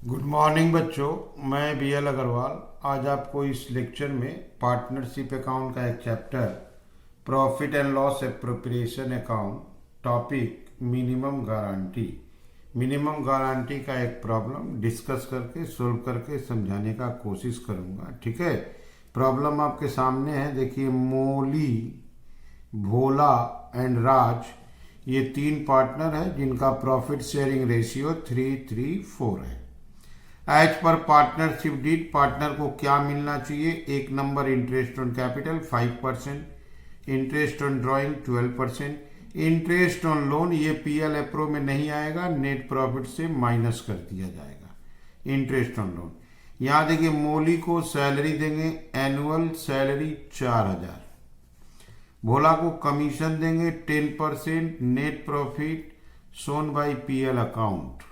Good morning बच्चों, मैं BL Agarwal आज आपको इस लेक्चर में पार्टनरशिप अकाउंट का एक chapter profit and loss appropriation account topic minimum guarantee का एक प्रॉब्लम डिस्कस करके सोल्व करके समझाने का कोशिश करूंगा। ठीक है, प्रॉब्लम आपके सामने है। देखिए, मोली, भोला एंड राज ये तीन पार्टनर है जिनका प्रॉफिट शेयरिंग रेशियो 3:3:4 है। As per partnership deed partner को क्या मिलना चाहिए? एक number interest on capital 5%, interest on drawing 12%, interest on loan ये PL अप्रो में नहीं आएगा, नेट प्रॉफिट से माइनस कर दिया जाएगा इंटरेस्ट ऑन लोन। यहाँ देखिए, मोली को सैलरी देंगे, एनुअल सैलरी 4000। भोला को कमीशन देंगे 10%, net profit shown by PL account.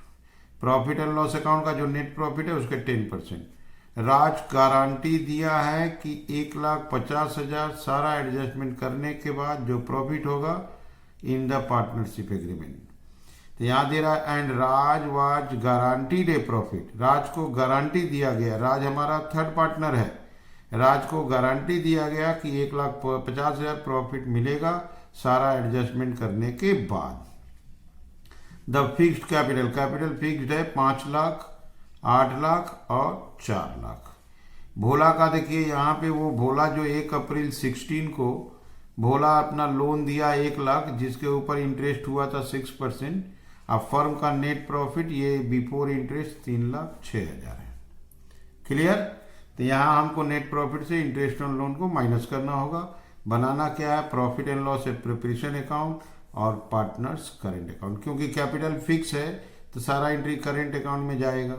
Profit and loss account का जो नेट प्रॉफिट है उसके 10%। राज गारंटी दिया है कि 1,50,000 सारा एडजस्टमेंट करने के बाद जो प्रॉफिट होगा इन द पार्टनरशिप एग्रीमेंट। तो यहाँ दे रहा है and Raj was guaranteed a profit. Raj को गारंटी दिया गया, राज हमारा थर्ड पार्टनर है, राज को गारंटी दिया गया कि 1,50,000 प्रॉफिट मिलेगा सारा एडजस्टमेंट करने के बाद। द फिक्स्ड कैपिटल फिक्स्ड है 5 लाख, 8 लाख और 4 लाख। भोला का देखिए, यहाँ पे वो भोला जो 1 अप्रैल 16 को भोला अपना लोन दिया 1 लाख, जिसके ऊपर इंटरेस्ट हुआ था 6%। अब फर्म का नेट प्रॉफिट ये बिफोर इंटरेस्ट 3,06,000 है। क्लियर? तो यहाँ हमको नेट प्रॉफिट से इंटरेस्ट ऑन लोन को माइनस करना होगा। बनाना क्या है? Profit and loss appropriation account और पार्टनर्स करेंट अकाउंट। क्योंकि कैपिटल फिक्स है तो सारा एंट्री करेंट अकाउंट में जाएगा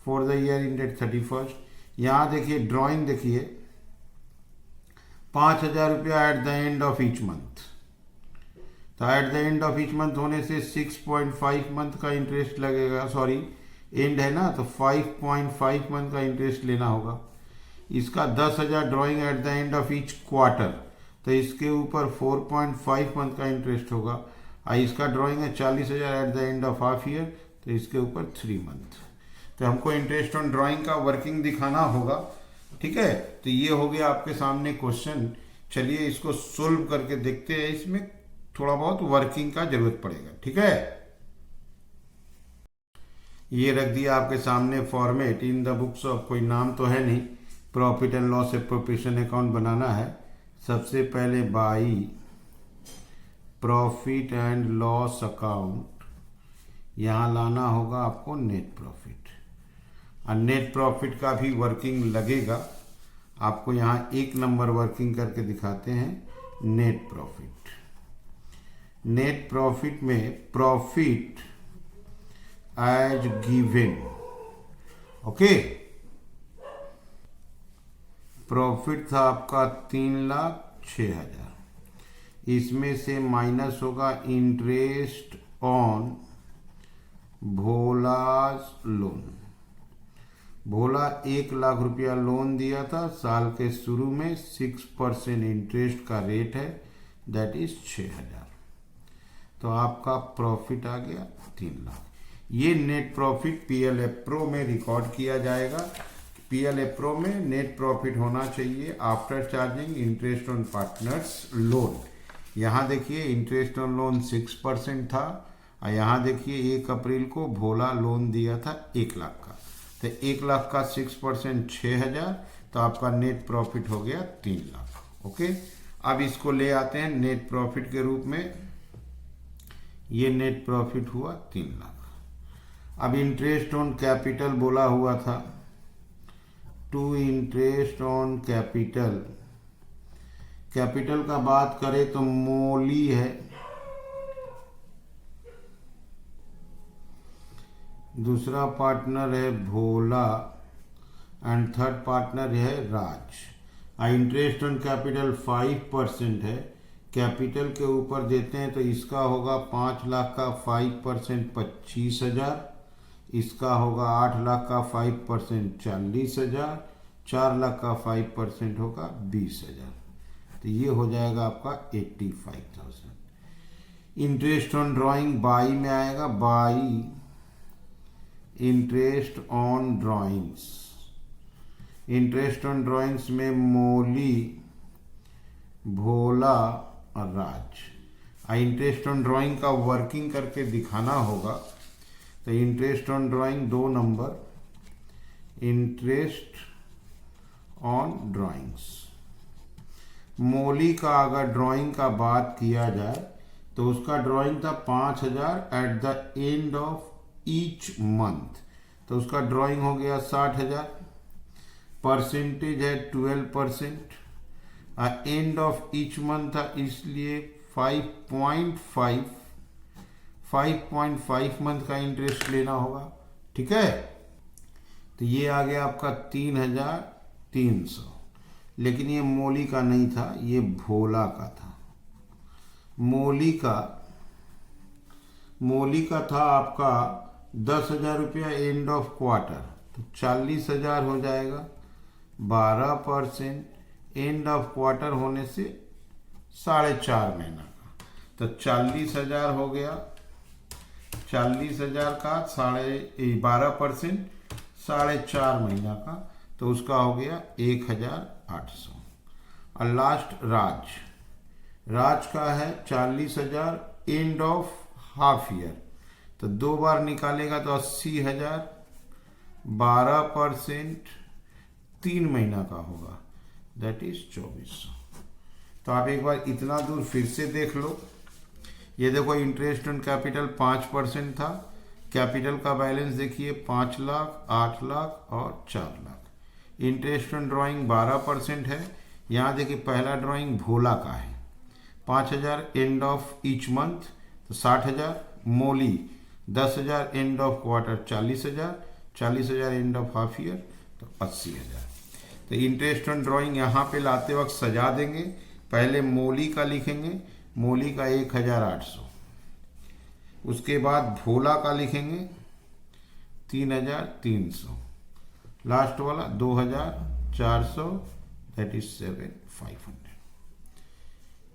for the year ended 31st। यहाँ देखिए, ड्राइंग देखिए, 5,000 रुपया at the end of each month. तो at the end of each month होने से 6.5 मंथ का इंटरेस्ट लगेगा, सॉरी एंड है ना, तो 5.5 मंथ का इंटरेस्ट लेना होगा। इसका 10,000 drawing eight the end of each quarter, तो इसके ऊपर 4.5 मंथ का इंटरेस्ट होगा। इसका ड्राइंग है 40,000 eight the end of half year, तो इसके ऊपर 3 मंथ। तो हमको इंटरेस्ट ऑन ड्राइंग का वर्किंग दिखाना होगा। ठीक है, तो ये हो गया आपके सामने क्वेश्चन। चलिए इसको सोल्व करके देखते हैं। इसमें थोड़ा बहुत वर्किंग का जरूरत पड़ेगा। ठीक है, ये रख दिया आपके सामने format in the books of, कोई नाम तो है नहीं। Profit and loss appropriation account बनाना है। सबसे पहले by profit and loss account, यहाँ लाना होगा आपको नेट प्रॉफिट। और नेट प्रॉफिट का भी वर्किंग लगेगा आपको। यहाँ 1 नंबर वर्किंग करके दिखाते हैं। नेट प्रॉफिट में profit as given, okay. Profit था आपका 3,06,000, इसमें से माइनस होगा interest on Bhola's loan. Bhola 1 lakh रुपया लोन दिया था साल के शुरू में, 6% इंटरेस्ट का रेट है, दैट इज 6,000। तो आपका प्रॉफिट आ गया 3 लाख। ये नेट प्रॉफिट PL अप्रो में रिकॉर्ड किया जाएगा। PL अप्रो में नेट प्रॉफिट होना चाहिए after charging interest on partners loan. यहाँ देखिए, इंटरेस्ट ऑन लोन 6% था, और यहाँ देखिए 1 अप्रैल को भोला लोन दिया था 1 लाख का, तो 1 लाख का 6% 6,000, तो आपका नेट प्रॉफिट हो गया 3 लाख। ओके, अब इसको ले आते हैं नेट प्रॉफिट के रूप में। ये नेट प्रॉफिट हुआ 3 लाख। अब इंटरेस्ट ऑन कैपिटल बोला हुआ था, टू इंटरेस्ट ऑन कैपिटल का बात करें तो मोली है, दूसरा पार्टनर है भोला एंड थर्ड पार्टनर है राज। इंटरेस्ट ऑन कैपिटल 5% है, कैपिटल के ऊपर देते हैं तो इसका होगा 5 लाख का 5% 25,000, इसका होगा 8 लाख का 5% 40,000, 4 लाख का 5% होगा 20,000, तो ये हो जाएगा आपका 85,000। इंटरेस्ट ऑन ड्राइंग बाई में आएगा, by interest on drawings. Interest on drawings में मौली, भोला और राज। इंटरेस्ट ऑन ड्राइंग का वर्किंग करके दिखाना होगा। तो interest on drawing 2 number, interest on drawings. Mauli का अगर ड्राइंग का बात किया जाए तो उसका ड्राइंग था 5000 eight the end of each month, तो उसका ड्राइंग हो गया 60,000। परसेंटेज है 12%। एंड ऑफ ईच मंथ था इसलिए 5.5 मंथ का इंटरेस्ट लेना होगा। ठीक है, तो ये आ गया आपका 3,300। लेकिन ये मौली का नहीं था, ये भोला का था। मौली का था आपका 10,000 रुपया एंड ऑफ क्वार्टर, तो 40,000 हो जाएगा। 12% एंड ऑफ क्वार्टर होने से 4.5 महीना का, तो 40,000 हो गया। 40,000 का 12% 4.5 महीना का, तो उसका हो गया 1,800। और लास्ट राज का है 40,000 एंड ऑफ हाफ ईयर, तो 2 बार निकालेगा तो 80,000। 12% 3 महीना का होगा, दैट इज 2400। तो आप एक बार इतना दूर फिर से देख लो। ये देखो इंटरेस्ट ऑन कैपिटल 5% था। कैपिटल का बैलेंस देखिए 5 लाख, 8 लाख और 4 लाख। इंटरेस्ट ऑन ड्राइंग 12% है। यहाँ देखिए पहला ड्राइंग भोला का है 5,000 एंड ऑफ ईच मंथ, तो 60,000। मौली 10,000 end of quarter 40,000, 40,000 end of half year, तो 80,000। तो इंटरेस्ट ऑन ड्राइंग यहाँ पे लाते वक्त सजा देंगे। पहले मौली का लिखेंगे, मौली का 1,800। उसके बाद भोला का लिखेंगे 3,300। लास्ट वाला 2,400, दैट इज 7,500।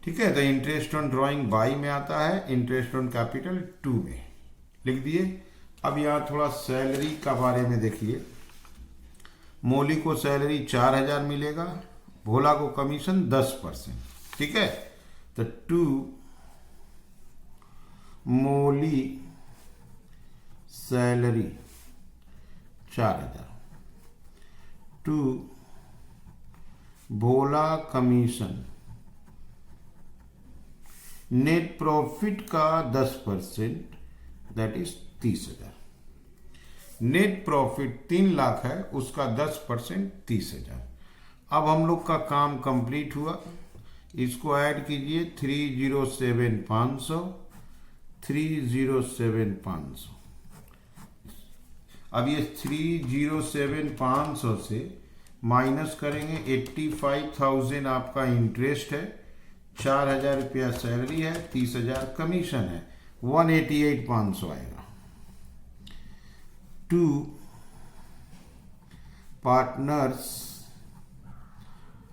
ठीक है, तो इंटरेस्ट ऑन ड्राइंग बाई में आता है, इंटरेस्ट ऑन कैपिटल 2 में लिख दिए। अब यहाँ थोड़ा सैलरी का बारे में देखिए। मौली को सैलरी 4,000 मिलेगा, भोला को कमीशन 10%। ठीक है, तो 2 मौली सैलरी 4,000, 2 भोला कमीशन। नेट प्रॉफिट का 10%, that is 30,000। Net profit 3 lakh है, उसका 10% 30,000। अब हम लोग का काम कंप्लीट हुआ। इसको ऐड कीजिए 307,500, 307,500। अब ये 307,500 से माइनस करेंगे 85,000 आपका इंटरेस्ट है, 4,000 रुपया सैलरी है, 30,000 कमीशन है, 188,500 आएगा। 2 पार्टनर्स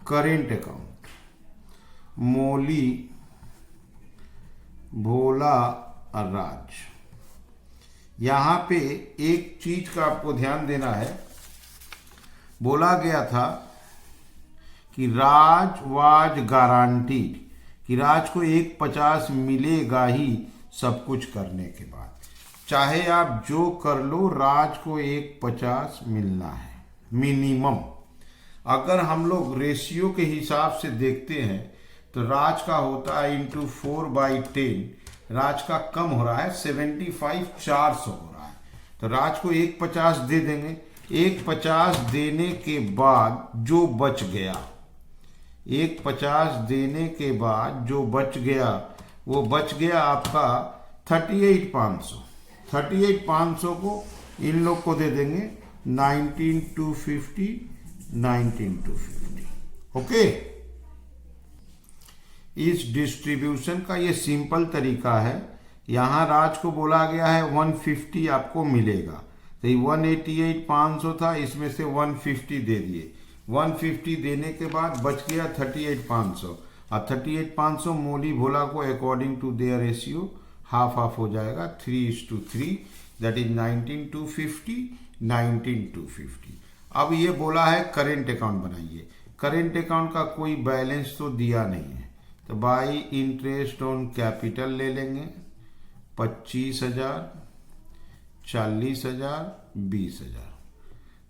करेंट अकाउंट, मौली, भोला और राज। यहां पे एक चीज का आपको ध्यान देना है। बोला गया था कि राज वाज गारंटीड, कि राज को 150 मिलेगा ही सब कुछ करने के बाद। चाहे आप जो कर लो, राज को 150 मिलना है मिनिमम। अगर हम लोग रेशियो के हिसाब से देखते हैं तो राज का होता है इंटू 4/10, राज का कम हो रहा है 75,400 हो रहा है, तो राज को 150 दे देंगे। 150 देने के बाद जो बच गया, 150 देने के बाद जो बच गया, वो बच गया आपका 38,500। 38,500 को इन लोग को दे देंगे 19,250, 19,250। ओके, इस डिस्ट्रीब्यूशन का ये सिंपल तरीका है। यहां राज को बोला गया है 150 आपको मिलेगा, तो ये 188,500 था, इसमें से 150 दे दिए। 150 देने के बाद बच गया 38,500, और 38,500 मौली भोला को according to their ratio half half हो जाएगा, 3:3, दैट इज 19,250, 19,250। अब ये बोला है करेंट अकाउंट बनाइए। करेंट अकाउंट का कोई बैलेंस तो दिया नहीं है, तो बाई इंटरेस्ट ऑन कैपिटल ले लेंगे 25,000, 40,000, 20,000।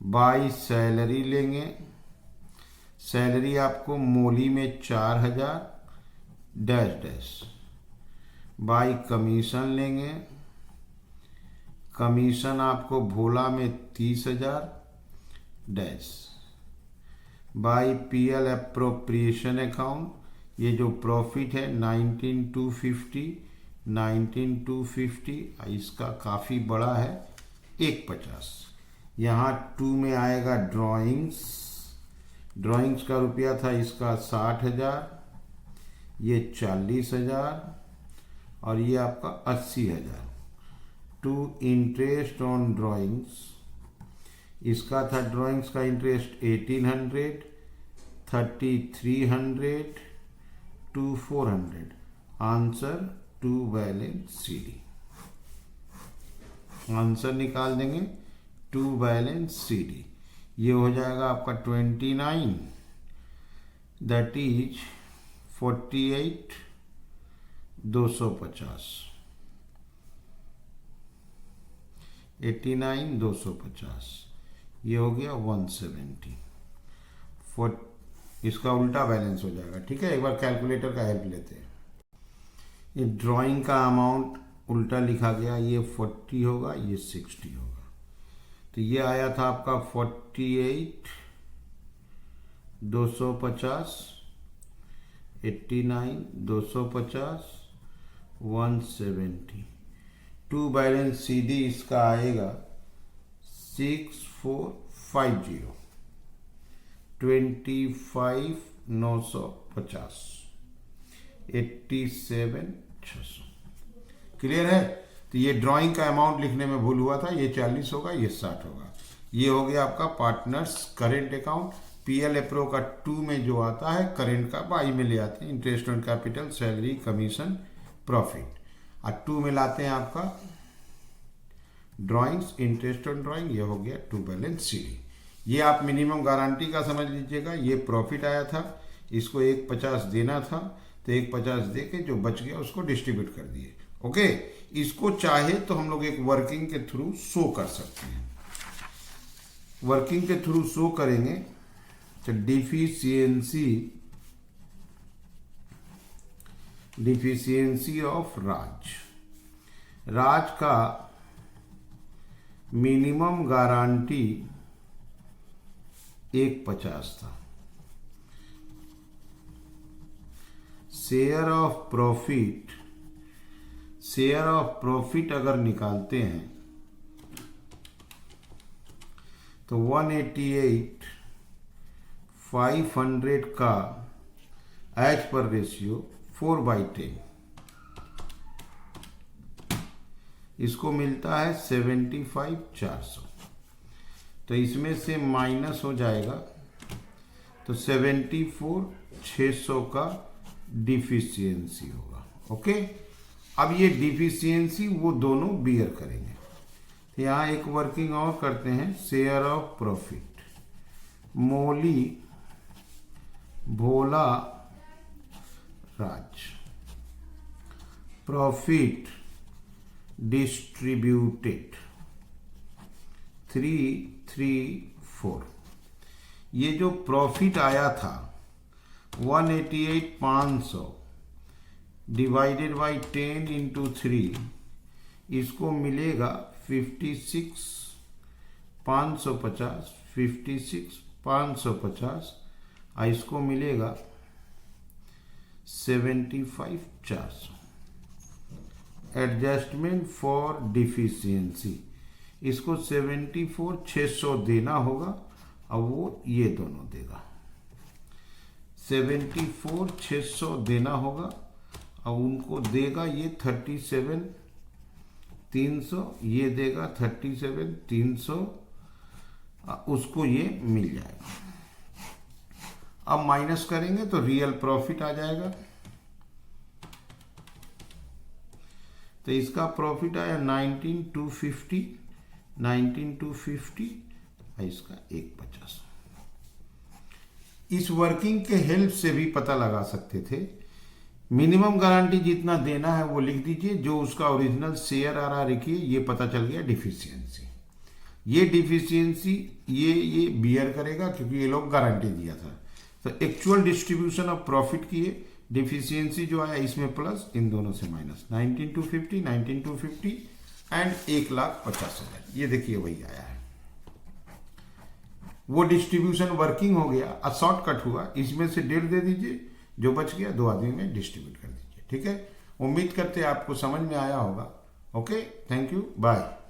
बाई सैलरी लेंगे, सैलरी आपको मोली में 4,000 डैश डैश। बाई कमीशन लेंगे, कमीशन आपको भोला में 30,000 dash. By PL appropriation account, ये जो प्रॉफिट है 19,250, 19,250, इसका काफ़ी बड़ा है 150। यहाँ 2 में आएगा ड्राइंग्स, ड्राइंग्स का रुपया था इसका 60,000, ये 40,000 और ये आपका 80,000। टू इंटरेस्ट ऑन ड्राइंग्स, इसका था ड्राइंग्स का interest 1,800, 3,300, 2,400। Answer 2 balance CD। Answer निकाल देंगे 2 बैलेंस CD। ये हो जाएगा आपका 29, दैट इज 48,250, 89,250। ये हो गया 170। इसका उल्टा बैलेंस हो जाएगा। ठीक है, एक बार कैलकुलेटर का हेल्प लेते हैं। ये ड्राइंग का अमाउंट उल्टा लिखा गया, ये 40 होगा, ये 60 होगा। तो ये आया था आपका 48,250, 89,250, 170। 2 बैलेंस CD इसका आएगा 6450, 25,950, 87,600। क्लियर है? तो ये ड्राइंग का अमाउंट लिखने में भूल हुआ था, ये 40 होगा, ये 60 होगा। ये हो गया आपका partners current account. PL appro का 2 में जो आता है करेंट का बाई में ले आते हैं, interest on capital, salary, commission, profit. और 2 में लाते हैं आपका ड्राइंग्स, इंटरेस्ट ऑन ड्राइंग। ये हो गया 2 बैलेंस CD। ये आप मिनिमम गारंटी का समझ लीजिएगा। ये प्रॉफिट आया था, इसको 150 देना था, तो 150 दे के जो बच गया उसको डिस्ट्रीब्यूट कर दिए। ओके, इसको चाहे तो हम लोग एक वर्किंग के थ्रू शो कर सकते हैं। वर्किंग के थ्रू शो करेंगे तो डिफिशियंसी ऑफ राज का मिनिमम गारंटी 150 था। शेयर ऑफ प्रॉफिट अगर निकालते हैं तो 188,500 का एज पर रेशियो 4/10, इसको मिलता है 75,400। तो इसमें से माइनस हो जाएगा तो 74,600 का डिफिशियंसी होगा। ओके, अब ये डिफिशियंसी वो दोनों बियर करेंगे। तो यहाँ एक वर्किंग और करते हैं। Share of profit, Mauli, Bhola, Raj, profit distributed 334। ये जो प्रॉफिट आया था 188,500 डिवाइडेड बाई 10 इंटू 3, इसको मिलेगा 56,550, 56,550, और इसको मिलेगा 75,400। एडजस्टमेंट फॉर डिफिशियंसी, इसको 74,600 देना होगा और वो ये दोनों देगा। 74,600 देना होगा और उनको देगा ये 37,300, ये देगा 37,300, उसको ये मिल जाएगा। अब माइनस करेंगे तो रियल प्रॉफिट आ जाएगा। तो इसका प्रॉफिट आया 19,250 और इसका 150। इस वर्किंग के हेल्प से भी पता लगा सकते थे। मिनिमम गारंटी जितना देना है वो लिख दीजिए, जो उसका ओरिजिनल शेयर आ रहा लिखिए, ये पता चल गया डिफिशियंसी। ये डिफिशियंसी ये बियर करेगा क्योंकि ये लोग गारंटी दिया था। तो एक्चुअल डिस्ट्रीब्यूशन ऑफ प्रॉफिट की है, डिफिशियंसी जो आया इसमें प्लस, इन दोनों से माइनस, 19,250 एंड 1,50,000। ये देखिए वही आया है। वो डिस्ट्रीब्यूशन वर्किंग हो गया, शॉर्टकट हुआ, इसमें से 1.5 दे दीजिए, जो बच गया 2 आदमी में डिस्ट्रीब्यूट कर दीजिए। ठीक है, उम्मीद करते हैं आपको समझ में आया होगा। Okay, thank you, bye.